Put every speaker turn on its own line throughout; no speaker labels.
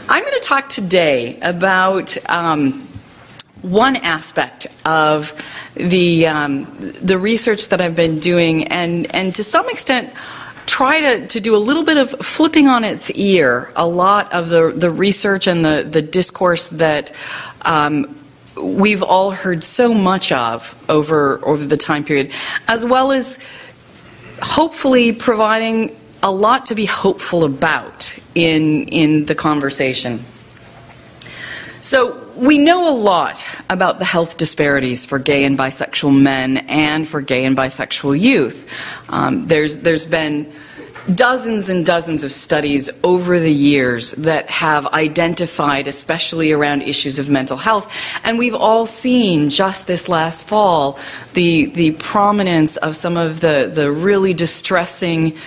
I'm going to talk today about one aspect of the research that I've been doing, and to some extent try to do a little bit of flipping on its ear a lot of the research and the discourse that we've all heard so much of over the time period, as well as hopefully providing a lot to be hopeful about in the conversation. So we know a lot about the health disparities for gay and bisexual men and for gay and bisexual youth. There's been dozens and dozens of studies over the years that have identified, especially around issues of mental health, and we've all seen just this last fall the prominence of some of the really distressing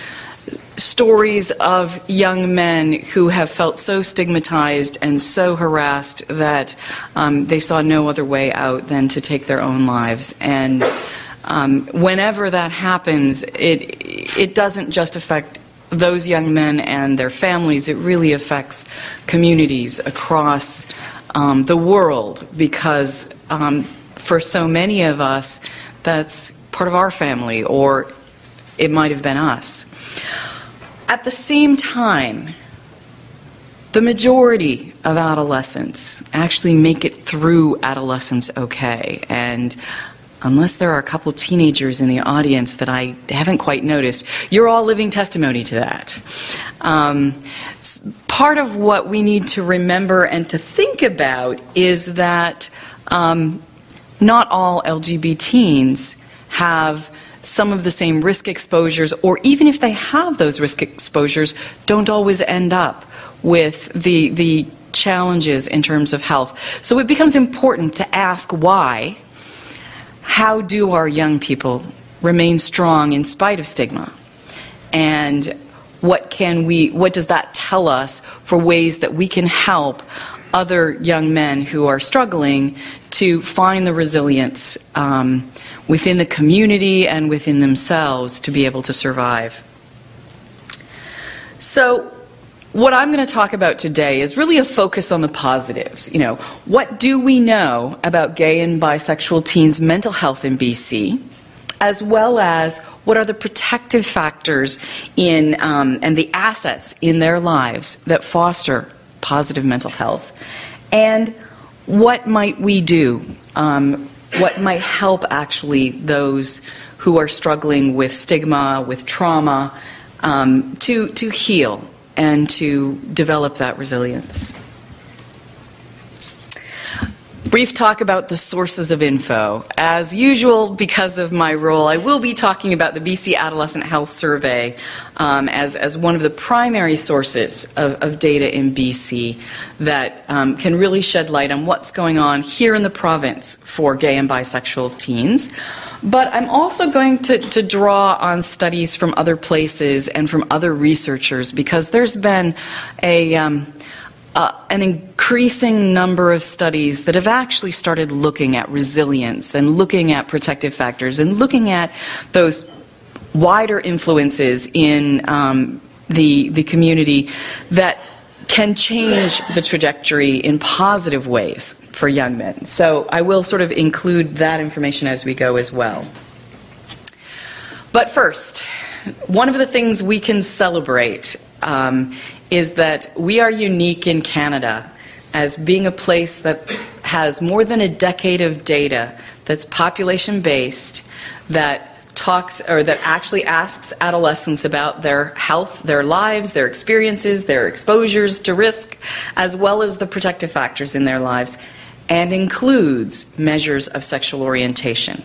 stories of young men who have felt so stigmatized and so harassed that they saw no other way out than to take their own lives. And whenever that happens, it doesn't just affect those young men and their families, it really affects communities across the world, because for so many of us, that's part of our family, or it might have been us. At the same time, the majority of adolescents actually make it through adolescence okay. And unless there are a couple teenagers in the audience that I haven't quite noticed, you're all living testimony to that. Part of what we need to remember and to think about is that not all LGBT teens have some of the same risk exposures, or even if they have those risk exposures, don't always end up with the challenges in terms of health. So it becomes important to ask why. How do our young people remain strong in spite of stigma? And what does that tell us for ways that we can help other young men who are struggling to find the resilience within the community and within themselves to be able to survive? So what I'm going to talk about today is really a focus on the positives. You know, what do we know about gay and bisexual teens' mental health in BC, as well as what are the protective factors in and the assets in their lives that foster positive mental health, and what might we do? What might help actually those who are struggling with stigma, with trauma, to heal and to develop that resilience. Brief talk about the sources of info. As usual, because of my role, I will be talking about the BC Adolescent Health Survey as one of the primary sources of data in BC that can really shed light on what's going on here in the province for gay and bisexual teens. But I'm also going to draw on studies from other places and from other researchers, because there's been an increasing number of studies that have actually started looking at resilience and looking at protective factors and looking at those wider influences in the community that can change the trajectory in positive ways for young men. So I will sort of include that information as we go as well. But first, one of the things we can celebrate is that we are unique in Canada as being a place that has more than a decade of data that's population-based, that talks, or that actually asks adolescents about their health, their lives, their experiences, their exposures to risk, as well as the protective factors in their lives, and includes measures of sexual orientation.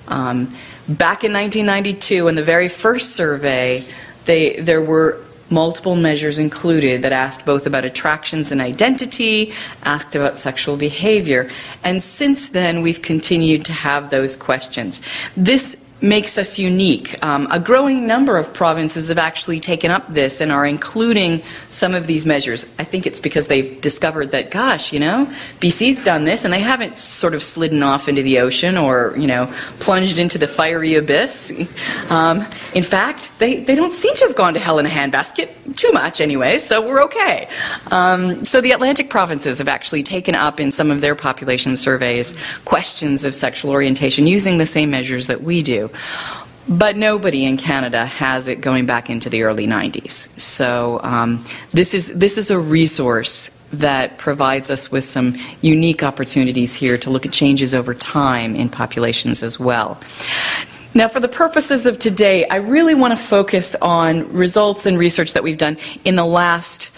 Back in 1992, in the very first survey, there were multiple measures included that asked both about attractions and identity, asked about sexual behavior, and since then we've continued to have those questions. This makes us unique. A growing number of provinces have actually taken up this and are including some of these measures. I think it's because they've discovered that, gosh, you know, BC's done this and they haven't sort of slidden off into the ocean or, you know, plunged into the fiery abyss. In fact, they don't seem to have gone to hell in a handbasket, too much anyway, so we're okay. So the Atlantic provinces have actually taken up in some of their population surveys questions of sexual orientation using the same measures that we do. But nobody in Canada has it going back into the early 90s. So this is a resource that provides us with some unique opportunities here to look at changes over time in populations as well. Now, for the purposes of today, I really want to focus on results and research that we've done in the last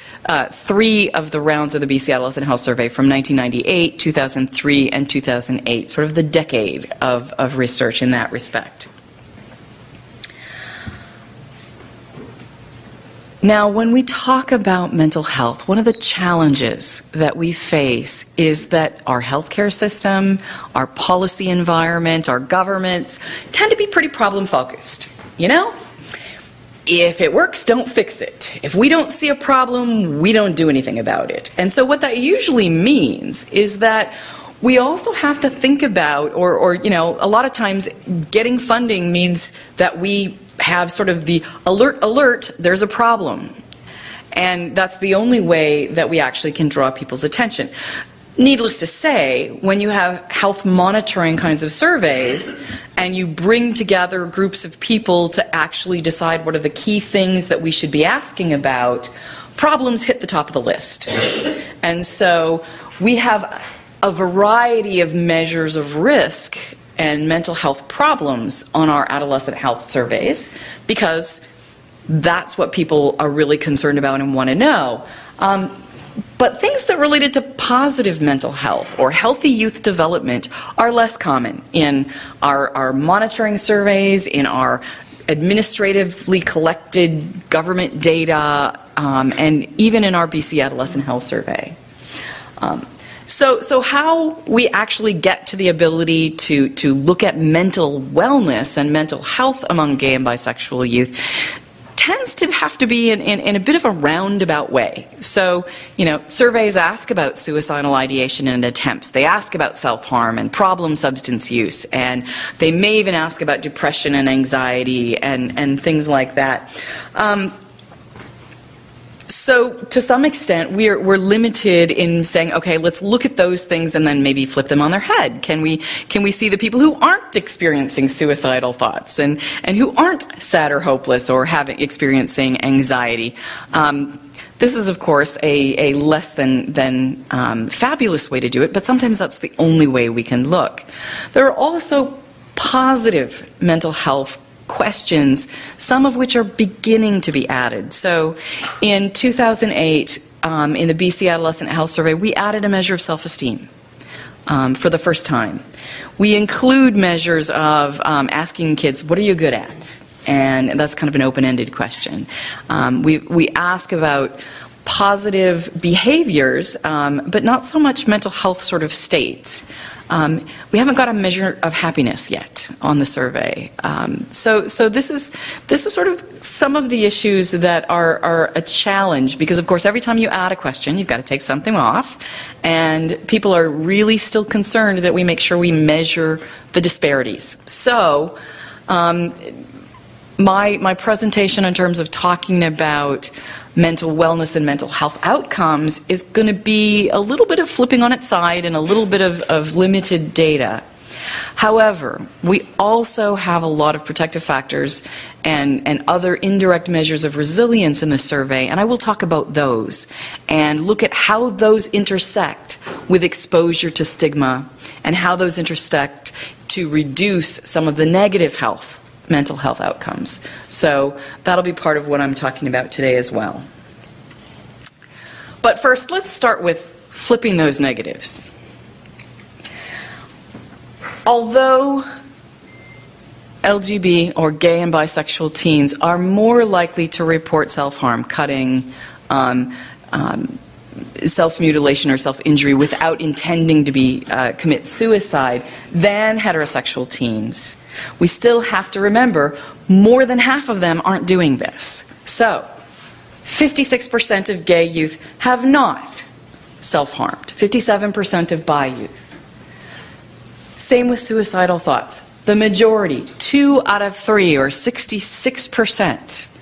3 of the rounds of the BC Adolescent Health Survey from 1998, 2003, and 2008, sort of the decade of research in that respect. Now, when we talk about mental health, one of the challenges that we face is that our healthcare system, our policy environment, our governments tend to be pretty problem-focused. You know? If it works, don't fix it. If we don't see a problem, we don't do anything about it. And so what that usually means is that we also have to think about, or you know, a lot of times getting funding means that we have sort of the alert, there's a problem. And that's the only way that we actually can draw people's attention. Needless to say, when you have health monitoring kinds of surveys and you bring together groups of people to actually decide what are the key things that we should be asking about, problems hit the top of the list. And so we have a variety of measures of risk and mental health problems on our adolescent health surveys because that's what people are really concerned about and want to know. But things that related to positive mental health or healthy youth development are less common in our monitoring surveys, in our administratively collected government data, and even in our BC Adolescent Health Survey. So how we actually get to the ability to look at mental wellness and mental health among gay and bisexual youth tends to have to be in a bit of a roundabout way. So, you know, surveys ask about suicidal ideation and attempts. They ask about self-harm and problem substance use, and they may even ask about depression and anxiety and things like that. So to some extent, we're limited in saying, okay, let's look at those things and then maybe flip them on their head. Can we see the people who aren't experiencing suicidal thoughts and who aren't sad or hopeless or experiencing anxiety? This is, of course, a less than fabulous way to do it, but sometimes that's the only way we can look. There are also positive mental health questions, some of which are beginning to be added. So in 2008, in the BC Adolescent Health Survey, we added a measure of self-esteem for the first time. We include measures of asking kids, what are you good at? And that's kind of an open-ended question. We ask about positive behaviors, but not so much mental health sort of states. We haven't got a measure of happiness yet on the survey. So this is sort of some of the issues that are a challenge because, of course, every time you add a question, you've got to take something off, and people are really still concerned that we make sure we measure the disparities. So my presentation in terms of talking about mental wellness and mental health outcomes is going to be a little bit of flipping on its side and a little bit of limited data. However, we also have a lot of protective factors and other indirect measures of resilience in the survey, and I will talk about those and look at how those intersect with exposure to stigma and how those intersect to reduce some of the negative mental health outcomes. So that'll be part of what I'm talking about today as well. But first, let's start with flipping those negatives. Although LGB or gay and bisexual teens are more likely to report self-harm, cutting, self-mutilation or self-injury without intending to commit suicide than heterosexual teens. We still have to remember more than half of them aren't doing this. So, 56% of gay youth have not self-harmed, 57% of bi youth. Same with suicidal thoughts. The majority, 2 out of 3, or 66%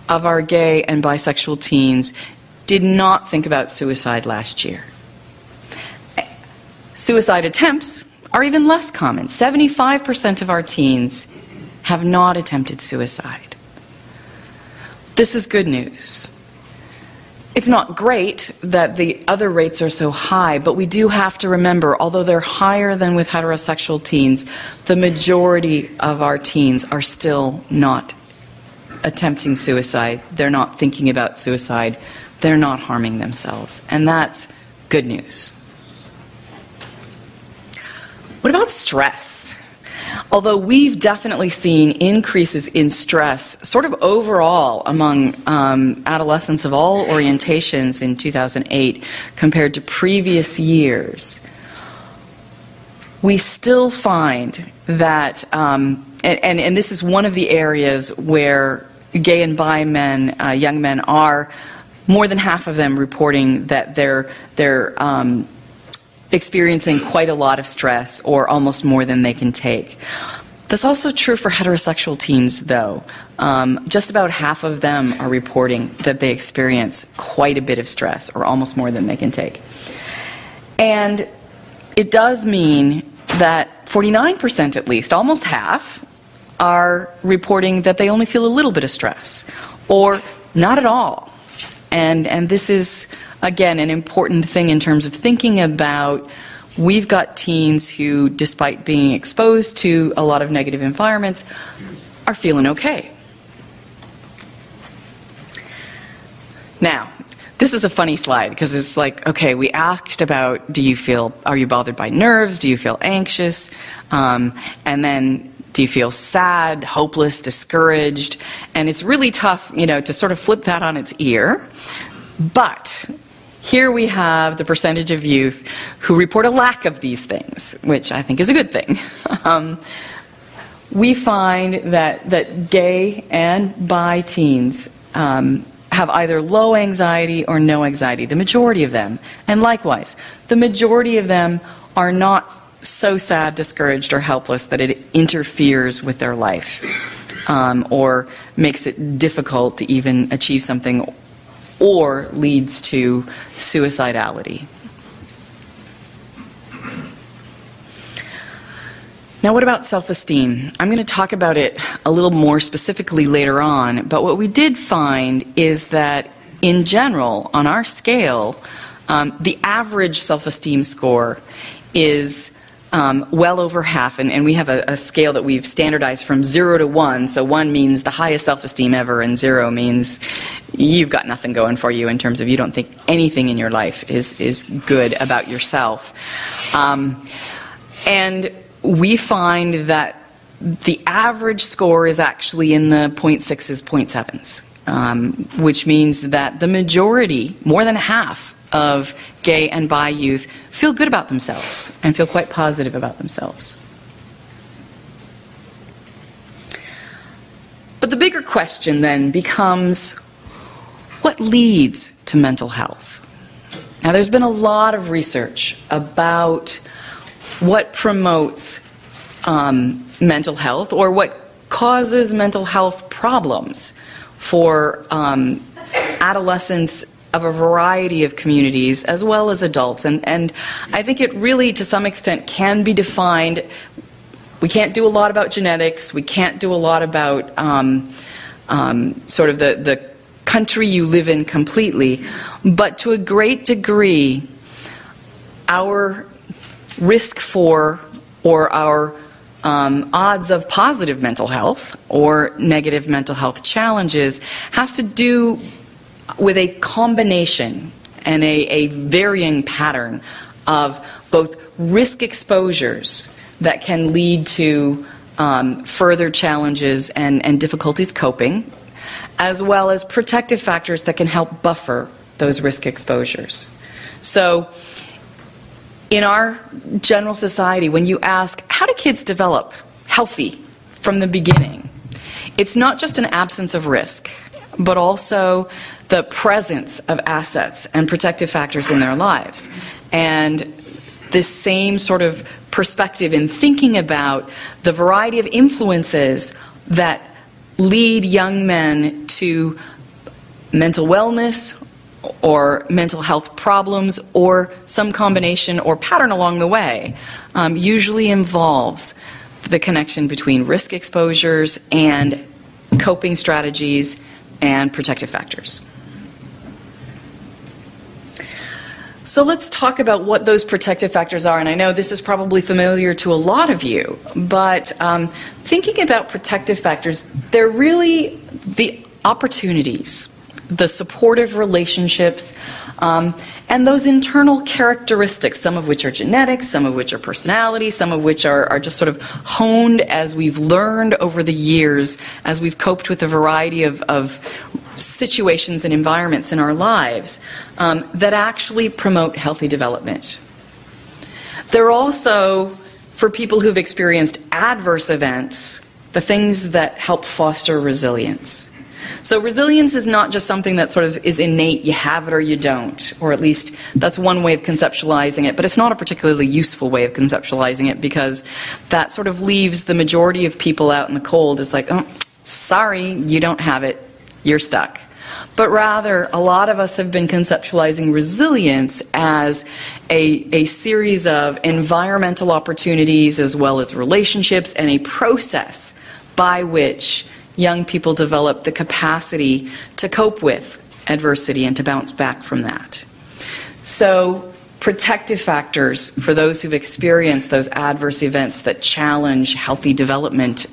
of our gay and bisexual teens did not think about suicide last year. Suicide attempts are even less common. 75% of our teens have not attempted suicide. This is good news. It's not great that the other rates are so high, but we do have to remember, although they're higher than with heterosexual teens, the majority of our teens are still not attempting suicide. They're not thinking about suicide. They're not harming themselves. And that's good news. What about stress? Although we've definitely seen increases in stress sort of overall among adolescents of all orientations in 2008 compared to previous years, we still find that, and this is one of the areas where gay and bi men, young men, are more than half of them reporting that they're experiencing quite a lot of stress, or almost more than they can take. That's also true for heterosexual teens, though. Just about half of them are reporting that they experience quite a bit of stress, or almost more than they can take. And it does mean that 49% at least, almost half, are reporting that they only feel a little bit of stress, or not at all. And this is, again, an important thing in terms of thinking about, we've got teens who, despite being exposed to a lot of negative environments, are feeling okay. Now, this is a funny slide, because it's like, okay, we asked about, are you bothered by nerves? Do you feel anxious? And then, do you feel sad, hopeless, discouraged? And it's really tough, to sort of flip that on its ear. But here we have the percentage of youth who report a lack of these things, which I think is a good thing. We find that gay and bi teens have either low anxiety or no anxiety, the majority of them. And likewise, the majority of them are not so sad, discouraged, or helpless that it interferes with their life, or makes it difficult to even achieve something, or leads to suicidality. Now, what about self-esteem? I'm going to talk about it a little more specifically later on, but what we did find is that, in general, on our scale, the average self-esteem score is well over half, and we have a scale that we've standardized from 0 to 1. So 1 means the highest self-esteem ever, and 0 means you've got nothing going for you in terms of you don't think anything in your life is good about yourself. And we find that the average score is actually in the 0.6s, 0.7s, which means that the majority, more than half, of gay and bi youth feel good about themselves and feel quite positive about themselves. But the bigger question then becomes, what leads to mental health? Now, there's been a lot of research about what promotes mental health, or what causes mental health problems for adolescents of a variety of communities, as well as adults. And I think it really, to some extent, can be defined. We can't do a lot about genetics. We can't do a lot about sort of the country you live in completely. But to a great degree, our risk for, or our odds of positive mental health or negative mental health challenges has to do with a combination and a varying pattern of both risk exposures that can lead to further challenges and difficulties coping, as well as protective factors that can help buffer those risk exposures. So in our general society, when you ask, how do kids develop healthy from the beginning? It's not just an absence of risk, but also the presence of assets and protective factors in their lives. And this same sort of perspective in thinking about the variety of influences that lead young men to mental wellness or mental health problems or some combination or pattern along the way usually involves the connection between risk exposures and coping strategies and protective factors. So let's talk about what those protective factors are, and I know this is probably familiar to a lot of you, but thinking about protective factors, they're really the opportunities, the supportive relationships, and those internal characteristics, some of which are genetics, some of which are personality, some of which are just sort of honed as we've learned over the years, as we've coped with a variety of situations and environments in our lives that actually promote healthy development. They're also, for people who've experienced adverse events, the things that help foster resilience. So resilience is not just something that sort of is innate, you have it or you don't, or at least that's one way of conceptualizing it, but it's not a particularly useful way of conceptualizing it because that sort of leaves the majority of people out in the cold. It's like, oh, sorry, you don't have it, you're stuck. But rather, a lot of us have been conceptualizing resilience as a series of environmental opportunities as well as relationships and a process by which young people develop the capacity to cope with adversity and to bounce back from that. So protective factors for those who've experienced those adverse events that challenge healthy development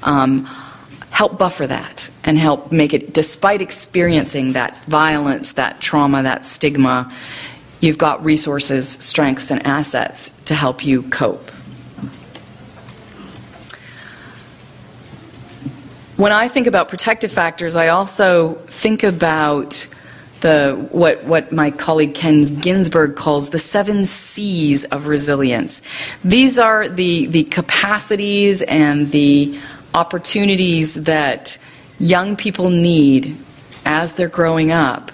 help buffer that and help make it, despite experiencing that violence, that trauma, that stigma, you've got resources, strengths, and assets to help you cope. When I think about protective factors, I also think about what my colleague Ken Ginsberg calls the 7 C's of resilience. These are the capacities and the opportunities that young people need as they're growing up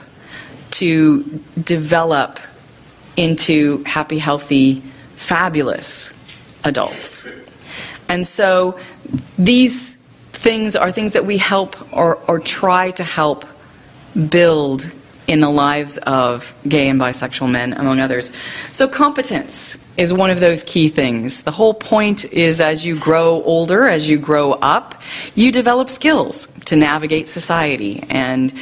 to develop into happy, healthy, fabulous adults. And so these things are things that we help or try to help build in the lives of gay and bisexual men, among others. So competence is one of those key things. The whole point is as you grow older, as you grow up, you develop skills to navigate society. And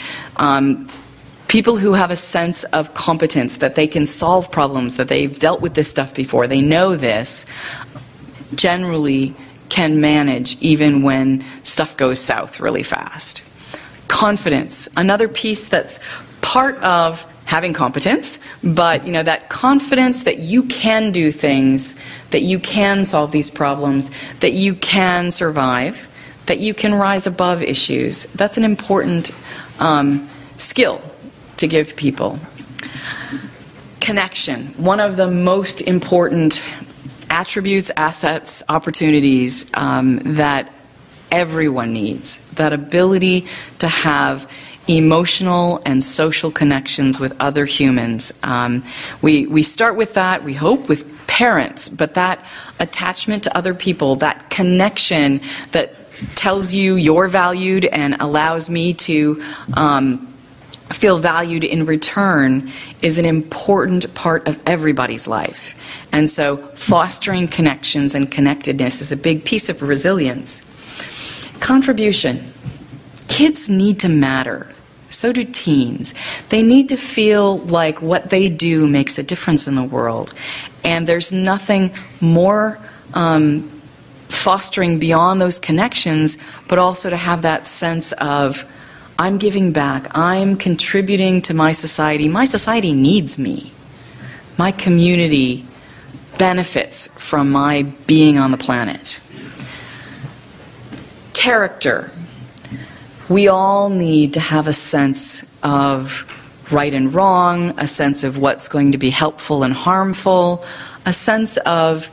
people who have a sense of competence, that they can solve problems, that they've dealt with this stuff before, they know this, generally can manage even when stuff goes south really fast. Confidence, another piece that's part of having competence, but that confidence that you can do things, that you can solve these problems, that you can survive, that you can rise above issues. That's an important skill to give people. Connection, one of the most important attributes, assets, opportunities that everyone needs. That ability to have emotional and social connections with other humans. We start with that, we hope, with parents, but that attachment to other people, that connection that tells you you're valued and allows me to feel valued in return is an important part of everybody's life. And so fostering connections and connectedness is a big piece of resilience. Contribution. Kids need to matter. So do teens. They need to feel like what they do makes a difference in the world. And there's nothing more fostering beyond those connections, but also to have that sense of, I'm giving back, I'm contributing to my society needs me. My community benefits from my being on the planet. Character. We all need to have a sense of right and wrong, a sense of what's going to be helpful and harmful, a sense of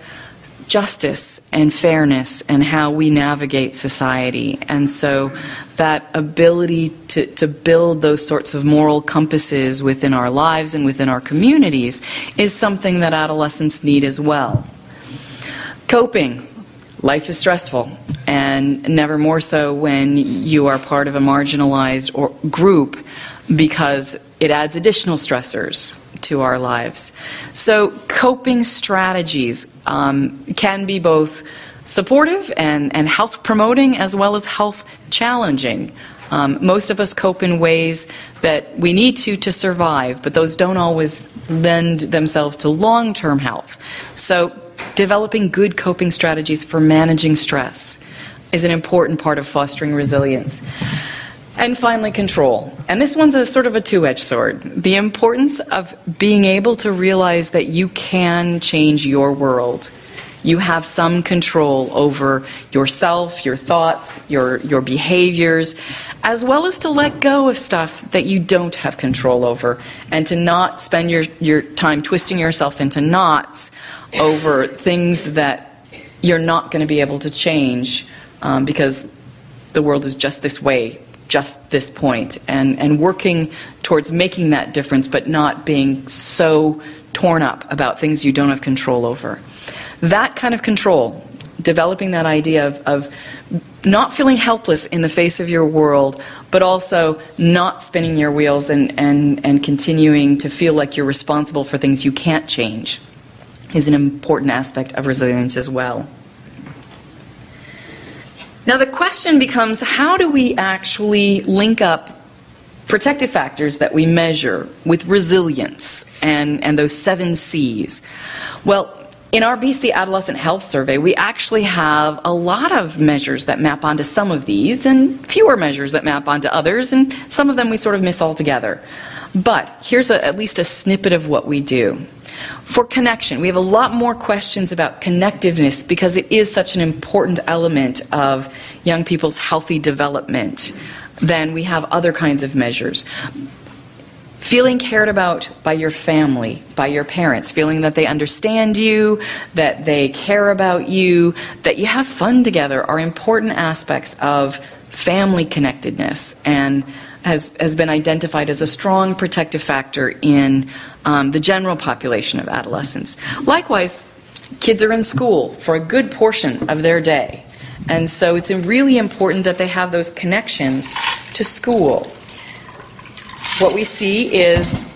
justice and fairness and how we navigate society. And so that ability to build those sorts of moral compasses within our lives and within our communities is something that adolescents need as well. Coping. Life is stressful, and never more so when you are part of a marginalized group, because it adds additional stressors to our lives. So coping strategies can be both supportive and health promoting as well as health challenging. Most of us cope in ways that we need to survive, but those don't always lend themselves to long-term health. So developing good coping strategies for managing stress is an important part of fostering resilience. And finally, control. And this one's a sort of a two-edged sword. The importance of being able to realize that you can change your world. You have some control over yourself, your thoughts, your behaviors, as well as to let go of stuff that you don't have control over, and to not spend your time twisting yourself into knots over things that you're not going to be able to change because the world is just this way, just this point, and working towards making that difference, but not being so torn up about things you don't have control over. That kind of control, developing that idea of not feeling helpless in the face of your world, but also not spinning your wheels and continuing to feel like you're responsible for things you can't change, is an important aspect of resilience as well. Now the question becomes, how do we actually link up protective factors that we measure with resilience and those 7 C's? Well, in our BC Adolescent Health Survey, we actually have a lot of measures that map onto some of these and fewer measures that map onto others, and some of them we sort of miss altogether. But here's at least a snippet of what we do. For connection, we have a lot more questions about connectiveness because it is such an important element of young people's healthy development than we have other kinds of measures. Feeling cared about by your family, by your parents, feeling that they understand you, that they care about you, that you have fun together are important aspects of family connectedness, and has been identified as a strong protective factor in the general population of adolescents. Likewise, kids are in school for a good portion of their day, and so it's really important that they have those connections to school. What we see is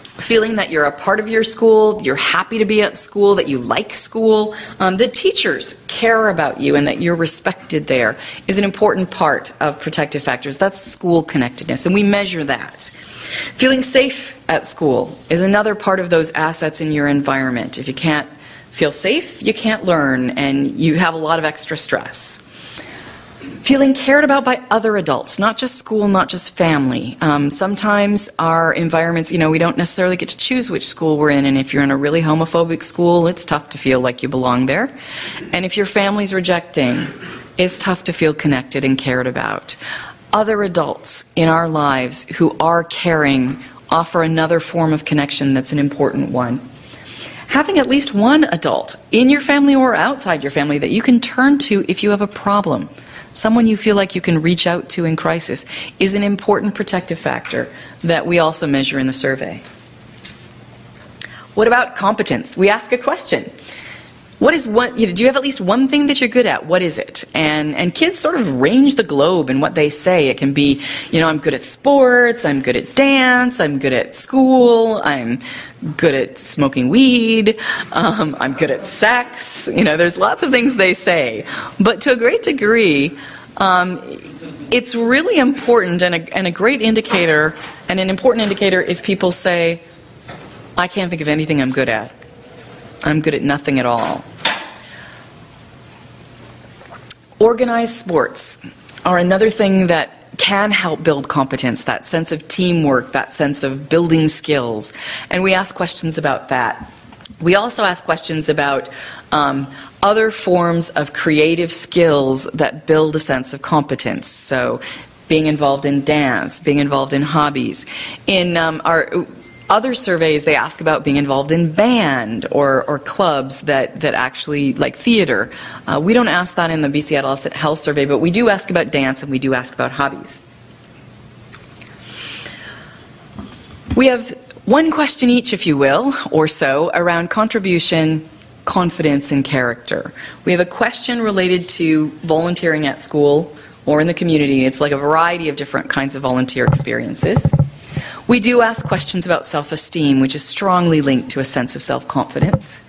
feeling that you're a part of your school, you're happy to be at school, that you like school, that teachers care about you and that you're respected there is an important part of protective factors. That's school connectedness, and we measure that. Feeling safe at school is another part of those assets in your environment. If you can't feel safe, you can't learn, and you have a lot of extra stress. Feeling cared about by other adults, not just school, not just family. Sometimes our environments, we don't necessarily get to choose which school we're in, and if you're in a really homophobic school, it's tough to feel like you belong there. And if your family's rejecting, it's tough to feel connected and cared about. Other adults in our lives who are caring offer another form of connection that's an important one. Having at least one adult in your family or outside your family that you can turn to if you have a problem, someone you feel like you can reach out to in crisis, is an important protective factor that we also measure in the survey. What about competence? We ask a question. Do you have at least one thing that you're good at? What is it? And kids sort of range the globe in what they say. It can be, I'm good at sports, I'm good at dance, I'm good at school, I'm good at smoking weed, I'm good at sex. There's lots of things they say. But to a great degree, it's really important and a great indicator, and an important indicator if people say, I can't think of anything I'm good at. I'm good at nothing at all. Organized sports are another thing that can help build competence, that sense of teamwork, that sense of building skills. And we ask questions about that. We also ask questions about other forms of creative skills that build a sense of competence. So being involved in dance, being involved in hobbies. In our other surveys, they ask about being involved in band or clubs that actually, like theater. We don't ask that in the BC Adolescent Health Survey, but we do ask about dance and we do ask about hobbies. We have one question each, if you will, or so, around contribution, confidence, and character. We have a question related to volunteering at school or in the community. It's like a variety of different kinds of volunteer experiences. We do ask questions about self-esteem, which is strongly linked to a sense of self-confidence.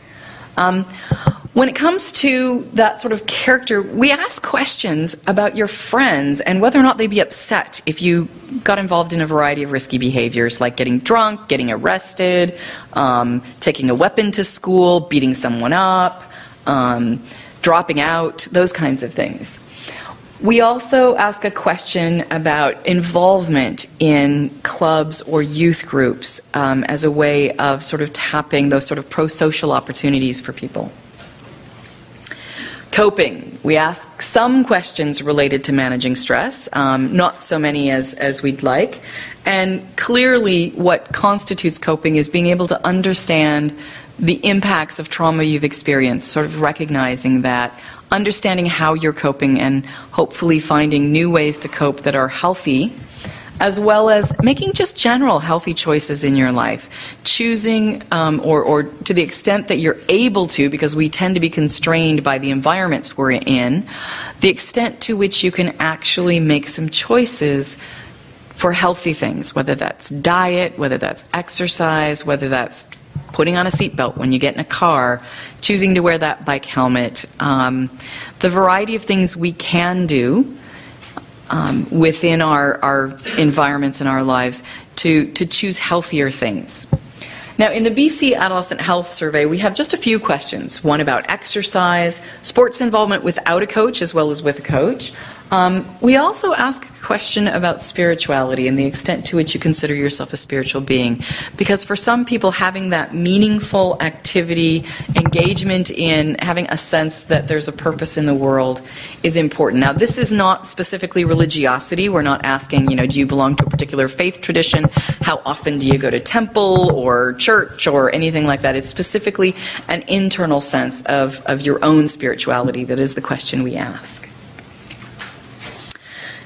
When it comes to that sort of character, we ask questions about your friends and whether or not they'd be upset if you got involved in a variety of risky behaviors, like getting drunk, getting arrested, taking a weapon to school, beating someone up, dropping out, those kinds of things. We also ask a question about involvement in clubs or youth groups as a way of sort of tapping those sort of pro-social opportunities for people. Coping. We ask some questions related to managing stress, not so many as we'd like. And clearly what constitutes coping is being able to understand the impacts of trauma you've experienced, sort of recognizing that, understanding how you're coping, and hopefully finding new ways to cope that are healthy, as well as making just general healthy choices in your life. Choosing, or to the extent that you're able to, because we tend to be constrained by the environments we're in, the extent to which you can actually make some choices for healthy things, whether that's diet, whether that's exercise, whether that's putting on a seatbelt when you get in a car, choosing to wear that bike helmet, the variety of things we can do within our environments and our lives to choose healthier things. Now, in the BC Adolescent Health Survey, we have just a few questions. One about exercise, sports involvement without a coach as well as with a coach. We also ask a question about spirituality and the extent to which you consider yourself a spiritual being. Because for some people, having that meaningful activity, engagement in having a sense that there's a purpose in the world is important. Now, this is not specifically religiosity. We're not asking, do you belong to a particular faith tradition? How often do you go to temple or church or anything like that? It's specifically an internal sense of your own spirituality that is the question we ask.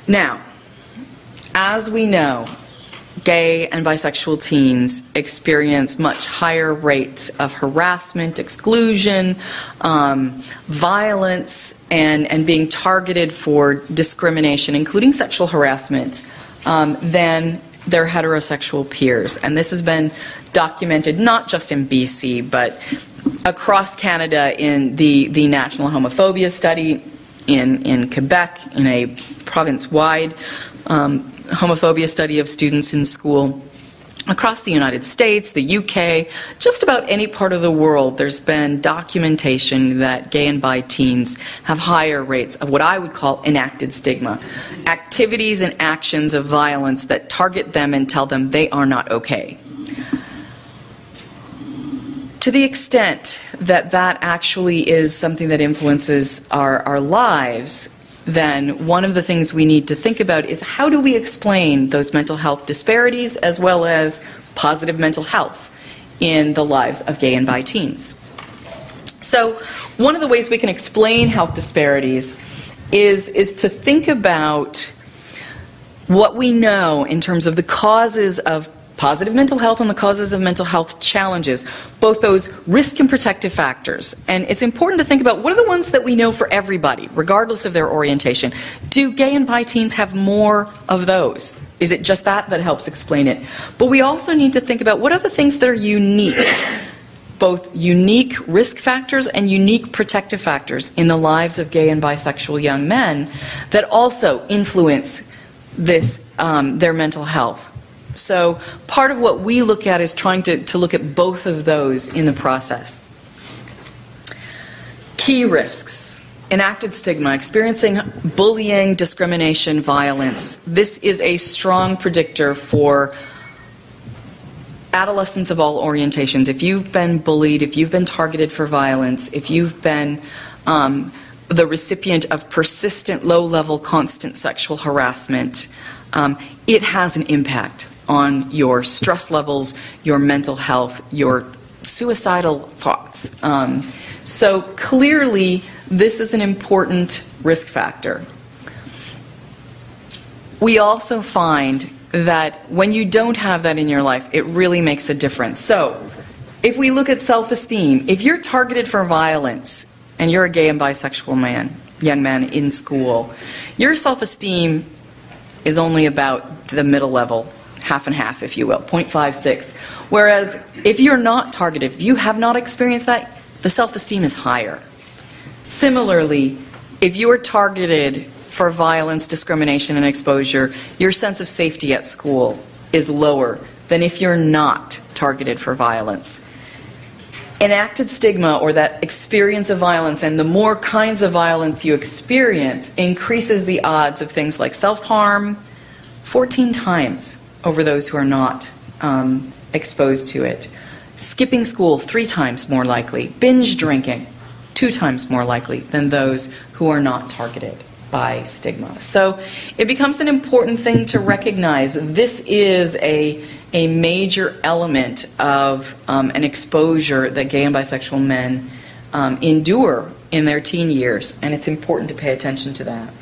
Now, as we know, gay and bisexual teens experience much higher rates of harassment, exclusion, violence, and being targeted for discrimination, including sexual harassment, than their heterosexual peers. And this has been documented not just in BC, but across Canada in the National Homophobia Study, in Quebec, in a province-wide homophobia study of students in school. Across the United States, the UK, just about any part of the world, there's been documentation that gay and bi teens have higher rates of what I would call enacted stigma. Activities and actions of violence that target them and tell them they are not okay. To the extent that that actually is something that influences our lives, then one of the things we need to think about is how do we explain those mental health disparities as well as positive mental health in the lives of gay and bi teens. So one of the ways we can explain health disparities is to think about what we know in terms of the causes of positive mental health and the causes of mental health challenges, both those risk and protective factors. And it's important to think about what are the ones that we know for everybody, regardless of their orientation. Do gay and bi teens have more of those? Is it just that helps explain it? But we also need to think about what are the things that are unique, both unique risk factors and unique protective factors in the lives of gay and bisexual young men that also influence this, their mental health. So part of what we look at is trying to look at both of those in the process. Key risks. Enacted stigma, experiencing bullying, discrimination, violence. This is a strong predictor for adolescents of all orientations. If you've been bullied, if you've been targeted for violence, if you've been the recipient of persistent, low-level, constant sexual harassment, it has an impact on your stress levels, your mental health, your suicidal thoughts. So clearly, this is an important risk factor. We also find that when you don't have that in your life, it really makes a difference. So if we look at self-esteem, if you're targeted for violence and you're a gay and bisexual young man in school, your self-esteem is only about the middle level, half and half, if you will, 0.56. Whereas if you're not targeted, if you have not experienced that, the self-esteem is higher. Similarly, if you are targeted for violence, discrimination, and exposure, your sense of safety at school is lower than if you're not targeted for violence. Enacted stigma, or that experience of violence, and the more kinds of violence you experience, increases the odds of things like self-harm 14 times over those who are not exposed to it. Skipping school 3 times more likely. Binge drinking 2 times more likely than those who are not targeted by stigma. So it becomes an important thing to recognize this is a major element of an exposure that gay and bisexual men endure in their teen years, and it's important to pay attention to that.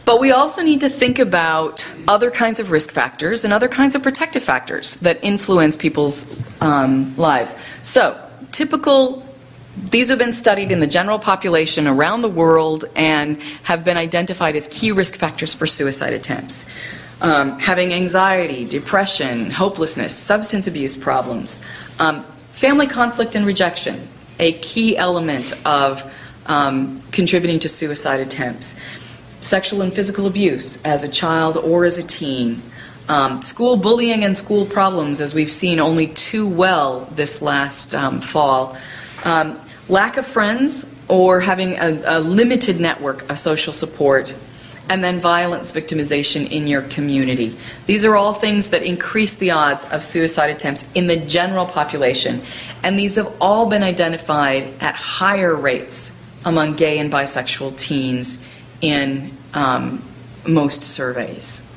But we also need to think about other kinds of risk factors and other kinds of protective factors that influence people's lives. So these have been studied in the general population around the world and have been identified as key risk factors for suicide attempts. Having anxiety, depression, hopelessness, substance abuse problems, family conflict and rejection, a key element of contributing to suicide attempts. Sexual and physical abuse as a child or as a teen. School bullying and school problems, as we've seen only too well this last fall. Lack of friends or having a limited network of social support, and then violence victimization in your community. These are all things that increase the odds of suicide attempts in the general population, and these have all been identified at higher rates among gay and bisexual teens in most surveys.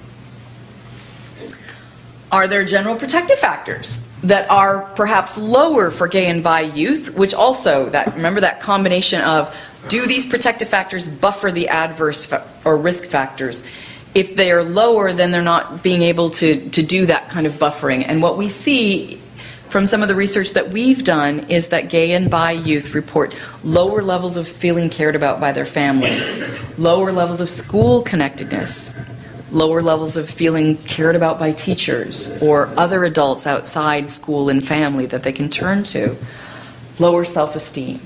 Are there general protective factors that are perhaps lower for gay and bi youth, which also, remember that combination of, do these protective factors buffer the adverse or risk factors? If they are lower, then they're not being able to do that kind of buffering. And what we see from some of the research that we've done is that gay and bi youth report lower levels of feeling cared about by their family, lower levels of school connectedness, lower levels of feeling cared about by teachers or other adults outside school and family that they can turn to, lower self-esteem.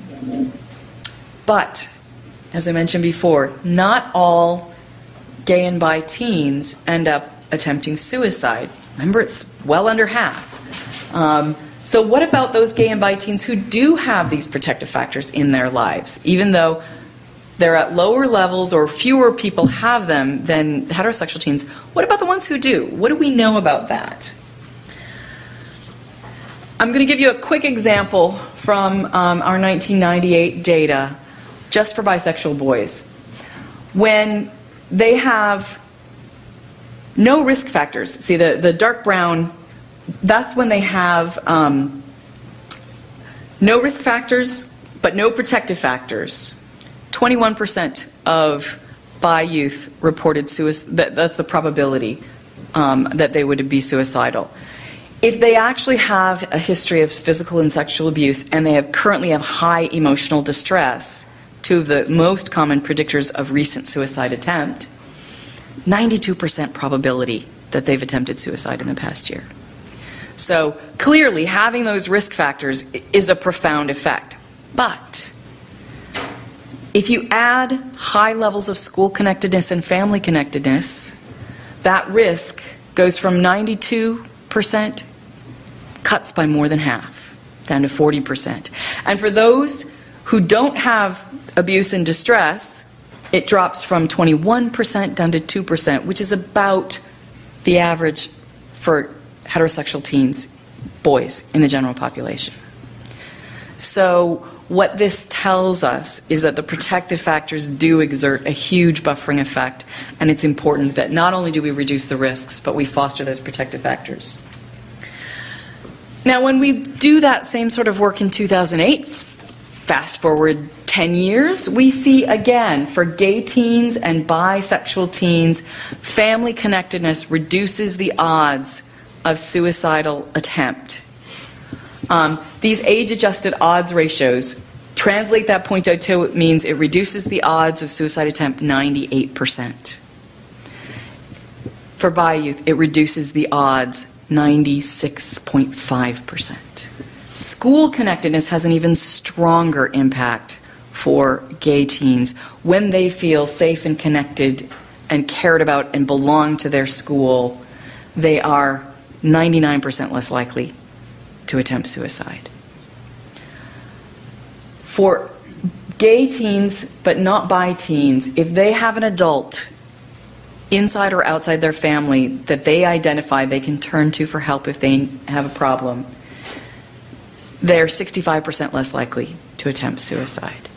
But, as I mentioned before, not all gay and bi teens end up attempting suicide. Remember, it's well under half. So what about those gay and bi teens who do have these protective factors in their lives, even though they're at lower levels or fewer people have them than heterosexual teens? What about the ones who do? What do we know about that? I'm going to give you a quick example from our 1998 data just for bisexual boys. When they have no risk factors, see the dark brown, that's when they have no risk factors but no protective factors. 21% of bi youth reported suicide. That's the probability that they would be suicidal. If they actually have a history of physical and sexual abuse and they currently have high emotional distress, two of the most common predictors of recent suicide attempt, 92% probability that they've attempted suicide in the past year. So clearly having those risk factors is a profound effect. But if you add high levels of school connectedness and family connectedness, that risk goes from 92%, cuts by more than half, down to 40%. And for those who don't have abuse and distress, it drops from 21% down to 2%, which is about the average for heterosexual teens, boys, in the general population. So what this tells us is that the protective factors do exert a huge buffering effect, and it's important that not only do we reduce the risks, but we foster those protective factors. Now, when we do that same sort of work in 2008, fast forward 10 years, we see again for gay teens and bisexual teens, family connectedness reduces the odds of suicidal attempt. These age-adjusted odds ratios, translate that 0.02, it means it reduces the odds of suicide attempt 98%. For bi youth, it reduces the odds 96.5%. School connectedness has an even stronger impact for gay teens. When they feel safe and connected and cared about and belong to their school, they are 99% less likely to attempt suicide. For gay teens, but not bi teens, if they have an adult inside or outside their family that they identify they can turn to for help if they have a problem, they're 65% less likely to attempt suicide.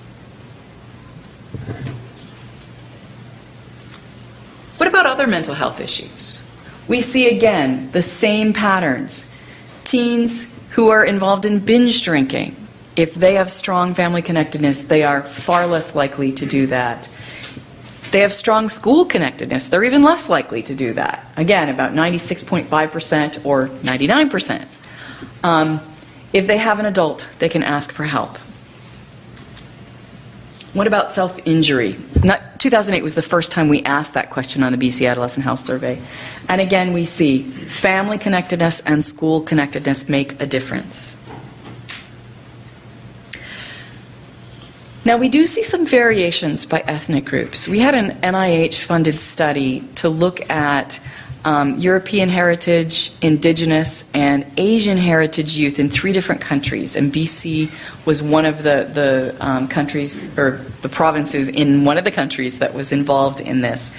What about other mental health issues? We see again the same patterns. Teens who are involved in binge drinking, if they have strong family connectedness, they are far less likely to do that. They have strong school connectedness, they're even less likely to do that. Again, about 96.5% or 99%. If they have an adult, they can ask for help. What about self-injury? 2008 was the first time we asked that question on the BC Adolescent Health Survey. And again, we see family connectedness and school connectedness make a difference. Now, we do see some variations by ethnic groups. We had an NIH-funded study to look at European heritage, Indigenous, and Asian heritage youth in 3 different countries, and BC was one of the countries, or the provinces in one of the countries that was involved in this.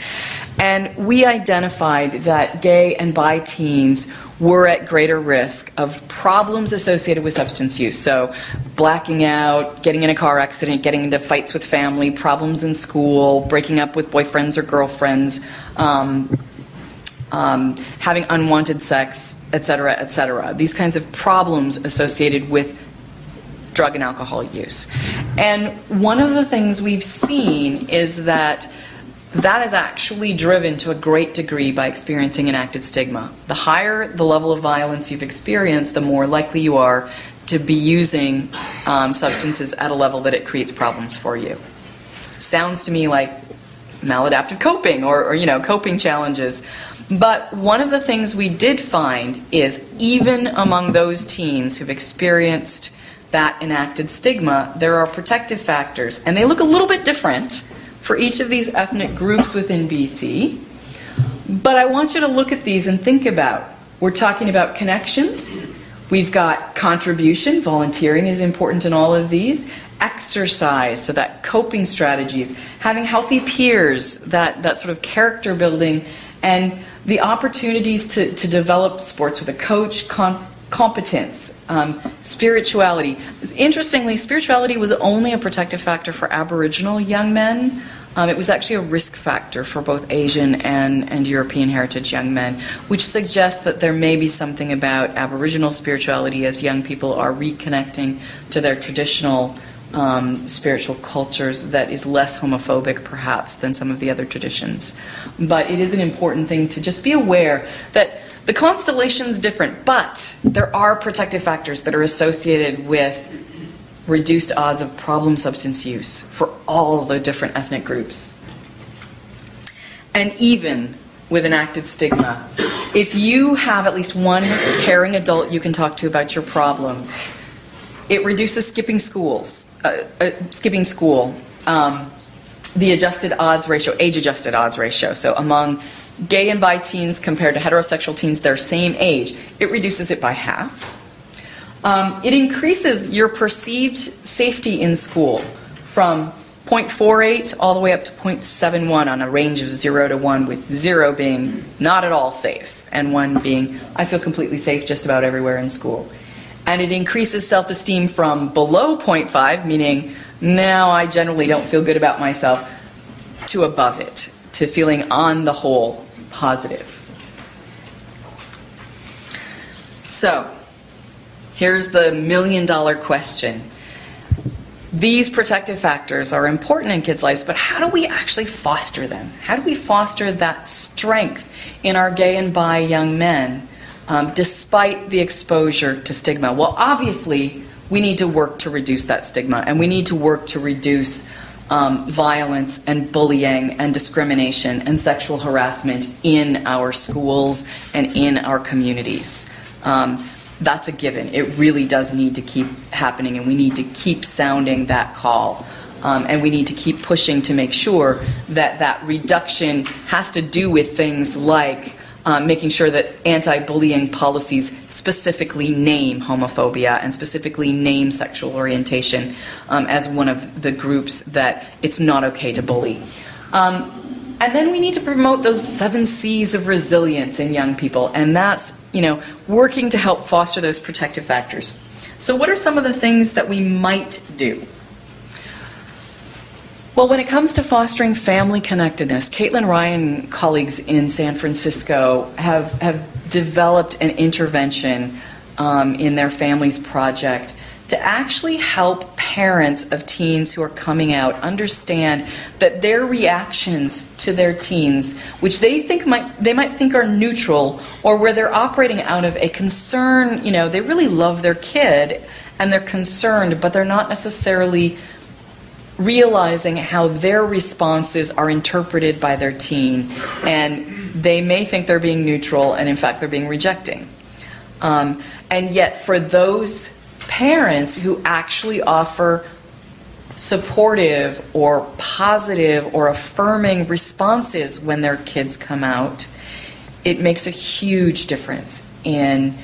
And we identified that gay and bi teens were at greater risk of problems associated with substance use. So blacking out, getting in a car accident, getting into fights with family, problems in school, breaking up with boyfriends or girlfriends, having unwanted sex, etc., etc. These kinds of problems associated with drug and alcohol use. And one of the things we've seen is that that is actually driven to a great degree by experiencing enacted stigma. The higher the level of violence you've experienced, the more likely you are to be using substances at a level that it creates problems for you. Sounds to me like maladaptive coping or coping challenges. But one of the things we did find is even among those teens who've experienced that enacted stigma, there are protective factors, and they look a little bit different for each of these ethnic groups within BC. But I want you to look at these and think about, we're talking about connections, we've got contribution, volunteering is important in all of these, exercise, so that coping strategies, having healthy peers, that sort of character building, and the opportunities to develop sports with a coach, competence, spirituality. Interestingly, spirituality was only a protective factor for Aboriginal young men. It was actually a risk factor for both Asian and European heritage young men, which suggests that there may be something about Aboriginal spirituality as young people are reconnecting to their traditional spiritual cultures that is less homophobic perhaps than some of the other traditions. But it is an important thing to just be aware that the constellation's different, but there are protective factors that are associated with reduced odds of problem substance use for all the different ethnic groups. And even with enacted stigma, if you have at least one caring adult you can talk to about your problems, it reduces skipping school. The adjusted odds ratio, age-adjusted odds ratio. So among gay and bi teens compared to heterosexual teens their same age, it reduces it by half. It increases your perceived safety in school from 0.48 all the way up to 0.71 on a range of 0 to 1, with 0 being not at all safe and 1 being I feel completely safe just about everywhere in school. And it increases self-esteem from below 0.5, meaning now I generally don't feel good about myself, to above it, to feeling on the whole positive. So, here's the million-dollar question. These protective factors are important in kids' lives, but how do we actually foster them? How do we foster that strength in our gay and bi young men despite the exposure to stigma? Well, obviously, we need to work to reduce that stigma, and we need to work to reduce violence and bullying and discrimination and sexual harassment in our schools and in our communities. That's a given. It really does need to keep happening, and we need to keep sounding that call. And we need to keep pushing to make sure that that reduction has to do with things like making sure that anti-bullying policies specifically name homophobia and specifically name sexual orientation as one of the groups that it's not okay to bully. And then we need to promote those 7 C's of resilience in young people, and that's, working to help foster those protective factors. So what are some of the things that we might do? Well, when it comes to fostering family connectedness, Caitlin Ryan and colleagues in San Francisco have developed an intervention in their Families Project to actually help parents of teens who are coming out understand that their reactions to their teens, which they might think are neutral, or where they're operating out of a concern, they really love their kid and they're concerned, but they're not necessarily realizing how their responses are interpreted by their teen, and they may think they're being neutral, and in fact they're being rejecting. And yet for those parents who actually offer supportive or positive or affirming responses when their kids come out, it makes a huge difference in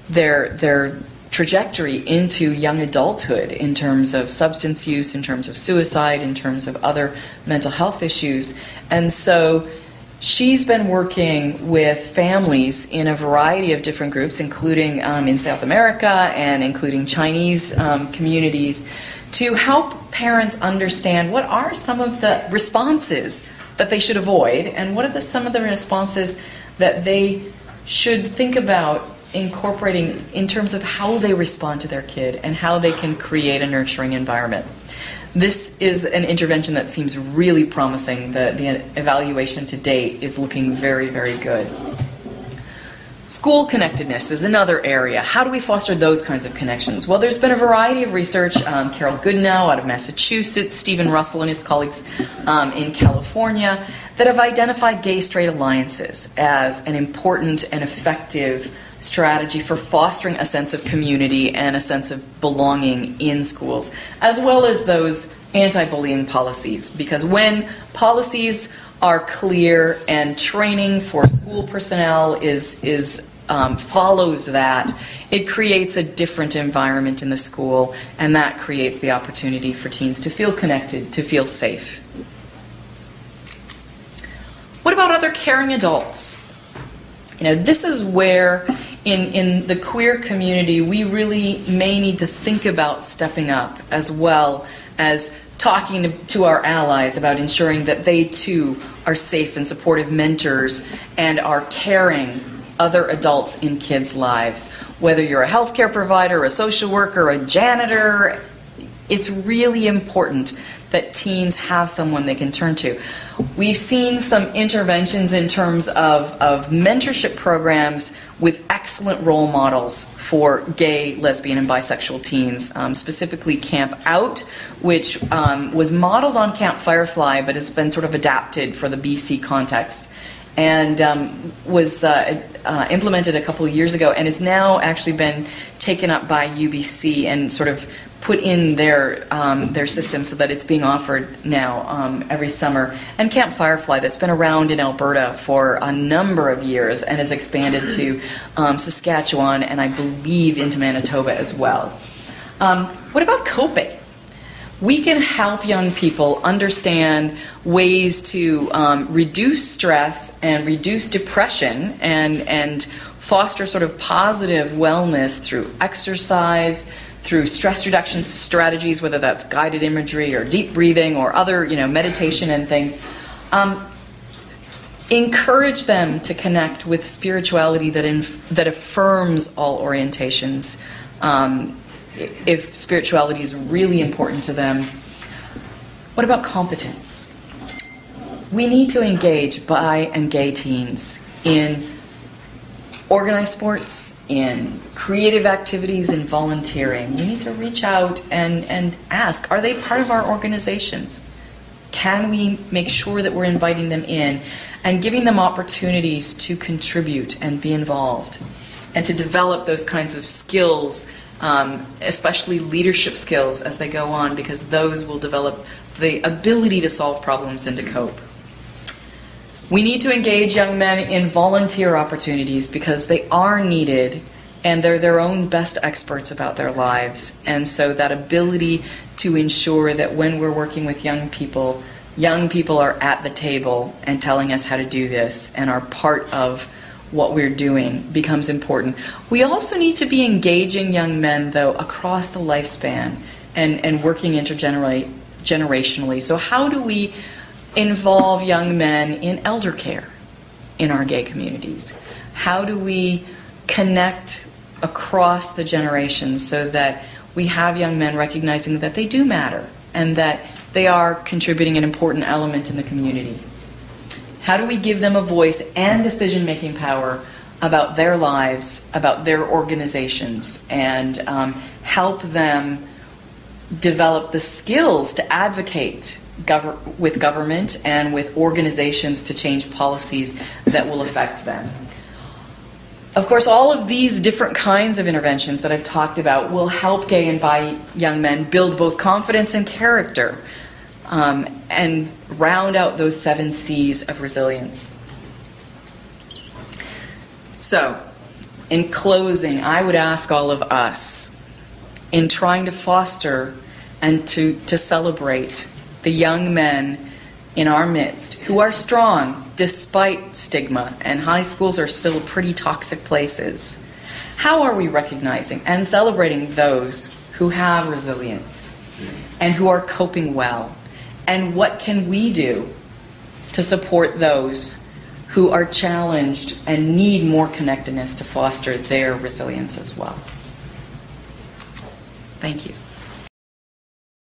their trajectory into young adulthood in terms of substance use, in terms of suicide, in terms of other mental health issues. And so she's been working with families in a variety of different groups, including in South America and including Chinese communities, to help parents understand what are some of the responses that they should avoid and what are some of the responses that they should think about incorporating in terms of how they respond to their kid and how they can create a nurturing environment. This is an intervention that seems really promising. The evaluation to date is looking very, very good. School connectedness is another area. How do we foster those kinds of connections? Well, there's been a variety of research. Carol Goodenow out of Massachusetts, Stephen Russell and his colleagues in California, that have identified gay-straight alliances as an important and effective strategy for fostering a sense of community and a sense of belonging in schools, as well as those anti-bullying policies. Because when policies are clear and training for school personnel follows that, it creates a different environment in the school, and that creates the opportunity for teens to feel connected, to feel safe. What about other caring adults? This is where in the queer community we really may need to think about stepping up, as well as talking to our allies about ensuring that they too are safe and supportive mentors and are caring other adults in kids' lives. Whether you're a healthcare provider, a social worker, a janitor, it's really important that teens have someone they can turn to. We've seen some interventions in terms of mentorship programs with excellent role models for gay, lesbian, and bisexual teens, specifically Camp Out, which was modeled on Camp Firefly but has been sort of adapted for the BC context, and was implemented a couple of years ago and has now actually been taken up by UBC and sort of put in their system so that it's being offered now every summer. And Camp Firefly, that's been around in Alberta for a number of years and has expanded to Saskatchewan and I believe into Manitoba as well. What about coping? We can help young people understand ways to reduce stress and reduce depression and foster sort of positive wellness through exercise, through stress reduction strategies, whether that's guided imagery or deep breathing or other, meditation and things. Encourage them to connect with spirituality that affirms all orientations. If spirituality is really important to them. What about competence? We need to engage bi and gay teens in organized sports, in creative activities, in volunteering. We need to reach out and ask, are they part of our organizations? Can we make sure that we're inviting them in and giving them opportunities to contribute and be involved and to develop those kinds of skills, especially leadership skills as they go on, because those will develop the ability to solve problems and to cope. We need to engage young men in volunteer opportunities because they are needed and they're their own best experts about their lives. And so that ability to ensure that when we're working with young people are at the table and telling us how to do this and are part of what we're doing becomes important. We also need to be engaging young men, though, across the lifespan and working intergenerationally. So how do we involve young men in elder care in our gay communities? How do we connect across the generations so that we have young men recognizing that they do matter and that they are contributing an important element in the community? How do we give them a voice and decision-making power about their lives, about their organizations, and help them develop the skills to advocate with government and with organizations to change policies that will affect them? Of course, all of these different kinds of interventions that I've talked about will help gay and bi young men build both confidence and character, and round out those 7 C's of resilience. So, in closing, I would ask all of us, in trying to foster and to celebrate the young men in our midst who are strong despite stigma, and high schools are still pretty toxic places, how are we recognizing and celebrating those who have resilience and who are coping well? And what can we do to support those who are challenged and need more connectedness to foster their resilience as well? Thank you.